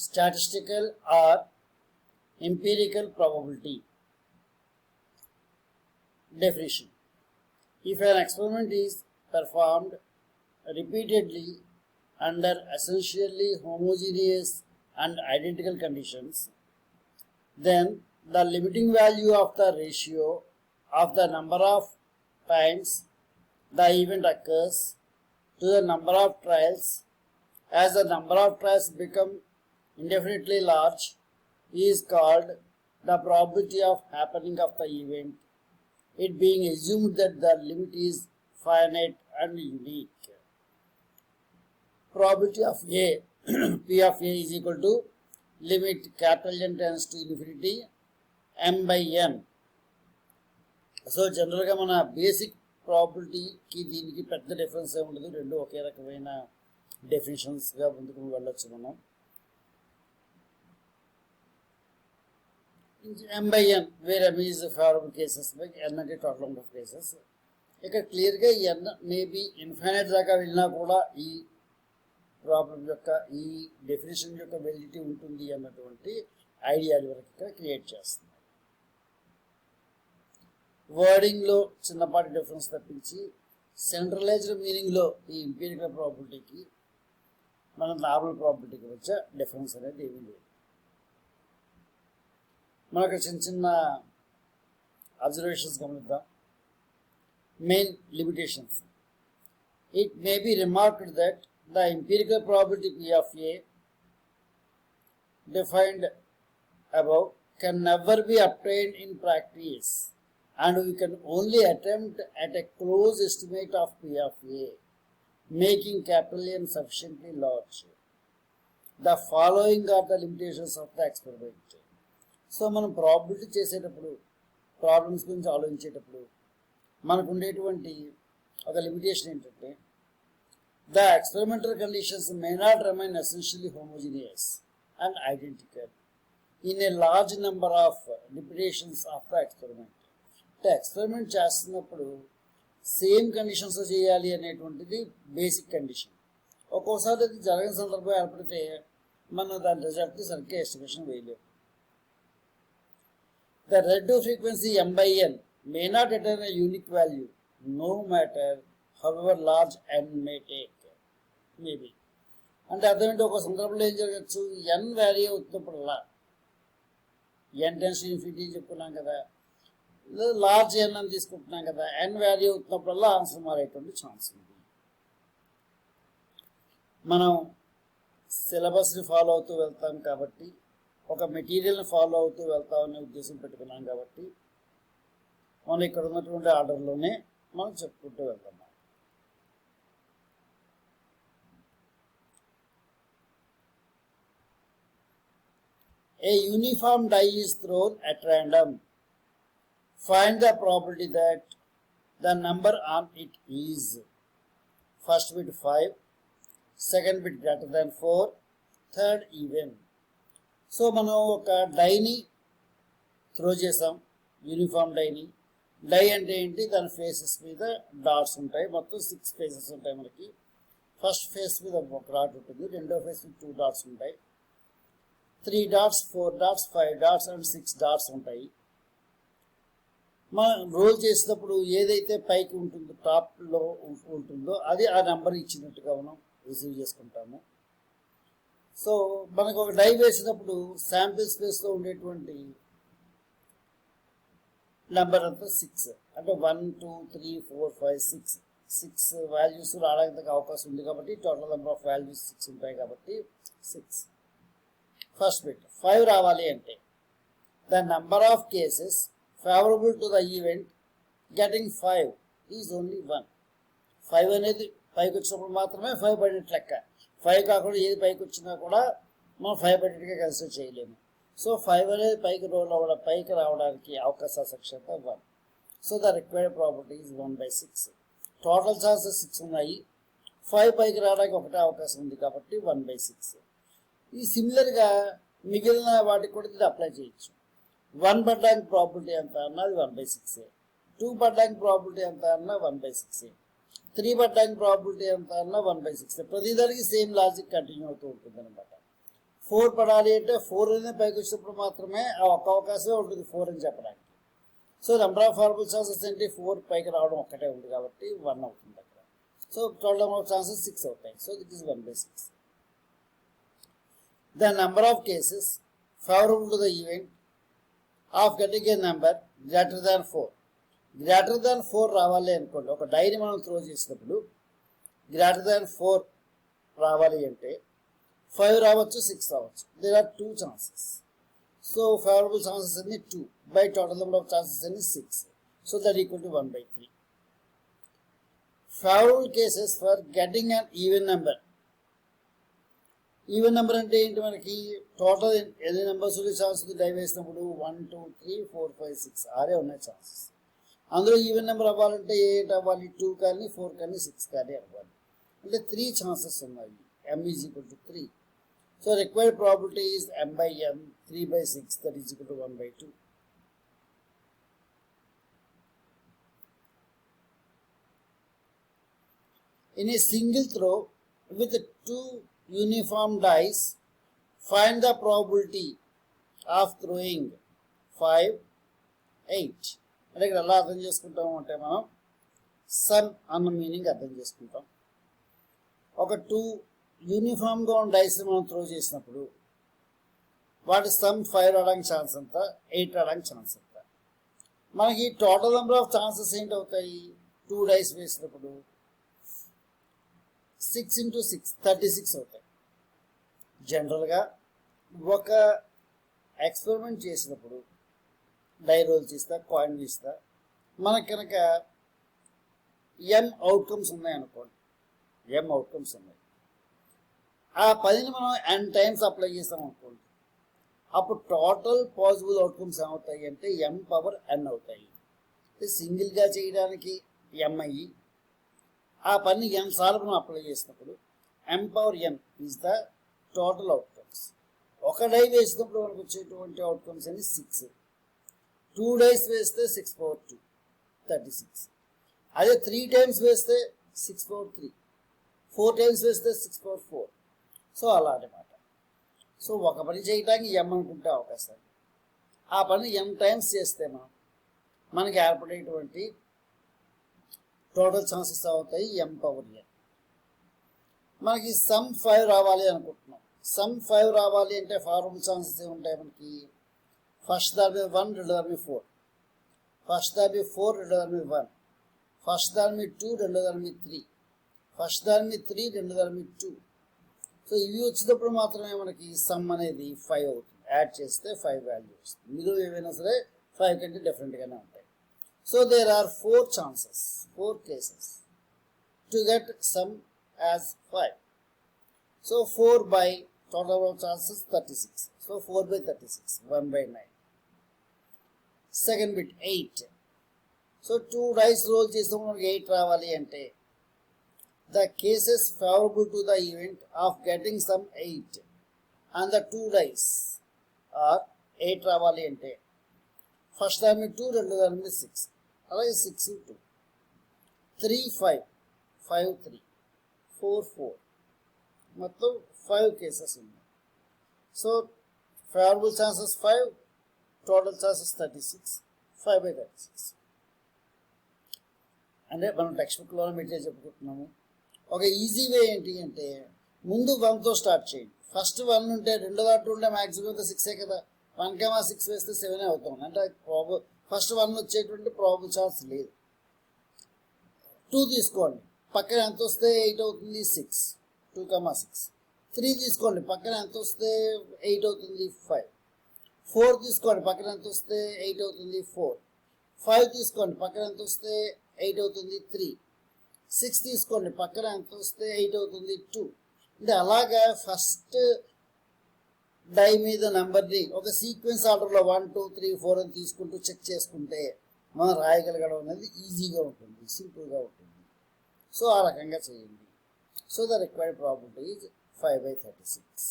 statistical or empirical probability. Definition: if an experiment is performed repeatedly under essentially homogeneous and identical conditions, then the limiting value of the ratio of the number of times the event occurs to the number of trials as the number of trials become indefinitely large is called the probability of happening of the event, it being assumed that the limit is finite and unique. Probability of A P of A is equal to limit capital N tends to infinity m by n. So general గా మన basic ప్రాబిలిటీకి దీనికి పెద్ద difference ఏమి ఉండదు, రెండు ఒకే రకమైన డెఫినేషన్స్గా ముందుకు వెళ్ళొచ్చు మనం. m by n where m is favourable cases by n అంటే టోటల్ నెంబర్ ఆఫ్ కేసెస్. ఇక్కడ క్లియర్గా n మేబీ ఇన్ఫైనైట్ దాకా వెళ్ళినా కూడా ఈ ప్రాబ్లం యొక్క ఈ డెఫినేషన్ యొక్క వెలిడిటీ ఉంటుంది అన్నటువంటి ఐడియాల వరకు ఇక్కడ క్రియేట్ చేస్తుంది. వర్డింగ్లో చిన్నపాటి డిఫరెన్స్ తప్పించి సెంట్రలైజ్డ్ మీనింగ్లో ఈ ఎంపిరికల్ ప్రాబిలిటీకి మన నార్మల్ ప్రాబిలిటీకి వచ్చే డిఫరెన్స్ అనేది ఏమీ లేదు. మనకు చిన్న చిన్న అబ్జర్వేషన్స్ గమనిద్దాం. Main limitations. It may be remarked that the empirical probability P of A defined above can never be obtained in practice, and we can only attempt at a close estimate of P of A, making capital N sufficiently large. The following are the limitations of the experiment. So మనం probability చేసేటప్పుడు, problems గురించి ఆలోచించేటప్పుడు మనకు ఉండేటువంటి ఒక limitation ఏంటంటే, the experimental conditions may not remain essentially homogeneous and identical in a large number of repetitions of the experiment. The experiment చేస్తున్నప్పుడు same conditions చేయాలి అనేటువంటిది బేసిక్ కండిషన్. ఒక్కోసారి అది జరగని సందర్భం ఏర్పడితే మనం దాని రిజల్ట్ని సరిగ్గా estimation వేయలేము. The relative frequency m by n may not attain a unique value no matter however large n may take. Maybe అంటే అర్థం ఏంటి, ఒక సందర్భంలో ఏం జరగచ్చు, ఎన్ వ్యారీ అవుతున్నప్పుడల్లా ఎన్ టెన్స్ ఇన్ఫినిటీ చెప్పుకున్నాం కదా, లార్జ్ ఎన్ అని తీసుకుంటున్నాం కదా, ఎన్ వ్యారీ అవుతున్నప్పుడల్లా ఆన్సర్ మారేటువంటి ఛాన్స్ ఉంది. మనం సిలబస్ని ఫాలో అవుతూ వెళ్తాం కాబట్టి, ఒక మెటీరియల్ని ఫాలో అవుతూ వెళ్తామనే ఉద్దేశం పెట్టుకున్నాం కాబట్టి మనం ఇక్కడ ఉన్నటువంటి ఆర్డర్లోనే మనం చెప్పుకుంటూ వెళ్తాం. A uniform die is thrown at random. Find the probability that the number on it is first bit 5, second bit greater than 4, third even. So మనం ఒక డైని త్రో చేసాం, యూనిఫామ్ డైని. డై అంటే ఏంటి, దాని ఫేసెస్ మీద డాట్స్ ఉంటాయి, మొత్తం 6 ఫేసెస్ ఉంటాయి మనకి. ఫస్ట్ ఫేస్ మీద ఒక డాట్ ఉంటుంది, రెండో ఫేస్ మీద 2 డాట్స్ ఉంటాయి, 3 dots, 4 dots, 5 dots and 6 dots ఉంటాయి. మనం రోల్ చేసినప్పుడు ఏదైతే పైకి ఉంటుందో, టాప్లో ఉంటుందో అది ఆ నెంబర్ ఇచ్చినట్టుగా మనం రిసీవ్ చేసుకుంటాము. సో మనకు ఒక డై వేసినప్పుడు శాంపిల్ స్పేస్లో ఉండేటువంటి నెంబర్ అంతా 6, అంటే 1 2 3 4 5 6 వాల్యూస్ రావడానికి అవకాశం ఉంది కాబట్టి టోటల్ నెంబర్ ఆఫ్ వాల్యూస్ 6 ఉంటాయి కాబట్టి 6. ఫస్ట్ బిట్ 5 రావాలి అంటే the number of cases favourable to the event getting 5 is only 1. 5 అనేది పైకి వచ్చినప్పుడు మాత్రమే 5 పడినట్టు లెక్క. 5 కాకుండా ఏది పైకి వచ్చినా కూడా మనం 5 పడినట్టుగా కన్సిడర్ చేయలేము. సో 5 అనేది పైకి పైకి రావడానికి అవకాశ సంఖ్య 1. So the required property is 1/6. Total chances 6 ఉన్నాయి, 5 పైకి రావడానికి ఒకటే అవకాశం ఉంది కాబట్టి 1/6. ఈ సిమిలర్గా మిగిలిన వాటికి కూడా ఇది అప్లై చేయొచ్చు. 1 పడడానికి ప్రాబిలిటీ ఎంత అన్నా అది 1/6. 2 పడడానికి ప్రాబిలిటీ ఎంత అన్నా 1/6. 3 పడడానికి ప్రాబిలిటీ ఎంత అన్నా 1/6. ప్రతిదానికి సేమ్ లాజిక్ కంటిన్యూ అవుతూ ఉంటుంది అనమాట. 4 పడాలి అంటే 4 అనేది పైకి వచ్చినప్పుడు మాత్రమే ఆ ఒక్క అవకాశమే ఉంటుంది 4 అని చెప్పడానికి. సో నెంబర్ ఆఫ్ ఫార్మబుల్ ఛాన్సెస్ ఏంటి 4 పైకి రావడం ఒక్కటే ఉంది కాబట్టి 1 అవుతుంది అక్కడ. So total number of chances 6 అవుతాయి. So that is 1/6. The number of cases favorable to the event of getting a number greater than 4. Greater than 4 రావాలి అనుకోండి. ఒక డైని మనం త్రో చేసినప్పుడు గ్రేటర్ దాన్ 4 రావాలి అంటే 5 రావచ్చు, 6 రావచ్చు. There are 2 chances. So favourable chances అన్ని 2 by total number of chances అన్ని 6. So that equal to 1/3. Favourable cases for getting an even number. Even number అంటే ఏంటి? మనకి టోటల్ ఎన్ని నెంబర్స్ ఛాన్స్ డై వేసినప్పుడు 1 2 3 4 5 6 6 ఉన్నాయి ఛాన్సెస్. అందులో ఈవెన్ నెంబర్ అవ్వాలంటే 8 అవ్వాలి, 2 కానీ 4 కానీ 6 కానీ అవ్వాలి. అంటే 3 ఛాన్సెస్ ఉన్నాయి. m is equal to 3. So required probability is m/n 3/6 that is equal to 1/2. In a single throw with 2 uniform dice, find the probability of throwing 5, 8. అంటే ఇక్కడ ఎలా అర్థం చేసుకుంటాం అంటే మనం సమ్ అన్న మీనింగ్ అర్థం చేసుకుంటాం. ఒక 2 యూనిఫామ్గా ఉన్న డైస్ మనం త్రో చేసినప్పుడు వాటి సమ్ 5 రావడానికి ఛాన్స్ ఎంత, 8 రావడానికి ఛాన్స్ ఎంత. మనకి టోటల్ నెంబర్ ఆఫ్ ఛాన్సెస్ ఏంటవుతాయి? 2 డైస్ వేసినప్పుడు 6 into 6 36 అవుతాయి. జనరల్గా ఒక ఎక్స్పెరిమెంట్ చేసినప్పుడు డై రోల్ చేస్తా, కాయిన్ వేస్తా, మనకు కనుక m అవుట్కమ్స్ ఉన్నాయనుకోండి, m అవుట్కమ్స్ ఉన్నాయి, ఆ 10ని మనం n టైమ్స్ అప్లై చేస్తాం అనుకోండి, అప్పుడు టోటల్ పాసిబుల్ అవుట్కమ్స్ ఏమవుతాయి అంటే m⁴n అవుతాయి. సింగిల్గా చేయడానికి m అయ్యి ఆ పని n సార్లు మనం అప్లై చేసినప్పుడు m⁴n is the total outcomes. ఒక డై వేసినప్పుడు మనకు వచ్చేటువంటి అవుట్కమ్స్ అని 6. 2 డైస్ వేస్తే 6/2 36. అదే 3 టైమ్స్ వేస్తే 6/3, 4 టైమ్స్ వేస్తే 6/4. సో అలా అన్నమాట. సో ఒక పని చేయడానికి m అనుకుంటే అవకాశాలు, ఆ పని m టైమ్స్ చేస్తే మనకి ఏర్పడేటువంటి టోటల్ ఛాన్సెస్ అవుతాయి m⁴n. మనకి సమ్ 5 రావాలి అనుకుంటున్నాం. సమ్ 5 రావాలి అంటే ఫార్మబుల్ ఛాన్సెస్ ఏముంటాయి మనకి? ఫస్ట్ దాని మీద 1, రెండో దాని మీద 4, ఫస్ట్ దాని మీద 4, రెండో దాని మీద 1, ఫస్ట్ దాని మీద 2, రెండో దాని మీద 3, ఫస్ట్ దాని మీద 3, రెండో దాని మీద 2. సో ఇవి వచ్చినప్పుడు మాత్రమే మనకి సమ్ అనేది 5 అవుతుంది. యాడ్ చేస్తే 5 వాల్యూ వస్తుంది. మీరు ఏవైనా సరే 5 కంటే డిఫరెంట్గానే ఉంటాయి. So there are 4 chances, 4 cases to get sum as 5. So 4 by total of chances 36. So 4 by 36, 1/9. Second bit 8. So 2 dice roll చేసినప్పుడు మనకి 8 రావాలి అంటే the cases favorable to the event of getting sum 8 and the 2 dice are 8 రావాలి అంటే first దాని మీద 2, రెండో దాని మీద 6, అలాగే 6 2, 3 5, 5 3, 4 4, మొత్తం 5 కేసెస్ ఉన్నాయి. So favourable chances 5, total chances 36, 5/36. అంటే మనం టెక్స్ట్ బుక్లో మెటీరియల్ చెప్పుకుంటున్నాము. ఒక ఈజీ వే ఏంటి అంటే ముందు 1తో స్టార్ట్ చేయండి. ఫస్ట్ 1 ఉంటే రెండో దాంట్లో ఉంటే మ్యాక్సిమం 6 కదా, 1,6 వేస్తే 7 అవుతాం. అంటే ఫస్ట్ 1 వచ్చేటువంటి ప్రాబుల్ ఛాన్స్ లేదు. 2 తీసుకోండి, పక్కన ఎంత వస్తే 8 అవుతుంది 6, 2,6. 3 తీసుకోండి, పక్కన ఎంత వస్తే 8 అవుతుంది 5. 4 తీసుకోండి, పక్కన ఎంత వస్తే 8 అవుతుంది 4. 5 తీసుకోండి, పక్కన ఎంత వస్తే 8 అవుతుంది 3. 6 తీసుకోండి, పక్కన ఎంత వస్తే 8 అవుతుంది 2. అంటే అలాగా ఫస్ట్ డై మీద నెంబర్ని ఒక సీక్వెన్స్ ఆర్డర్లో 1 2 3 4 అని తీసుకుంటూ చెక్ చేసుకుంటే మనం రాయగలగడం అనేది ఈజీగా ఉంటుంది, సింపుల్గా ఉంటుంది. సో ఆ రకంగా చేయండి. So the required probability is 5/36.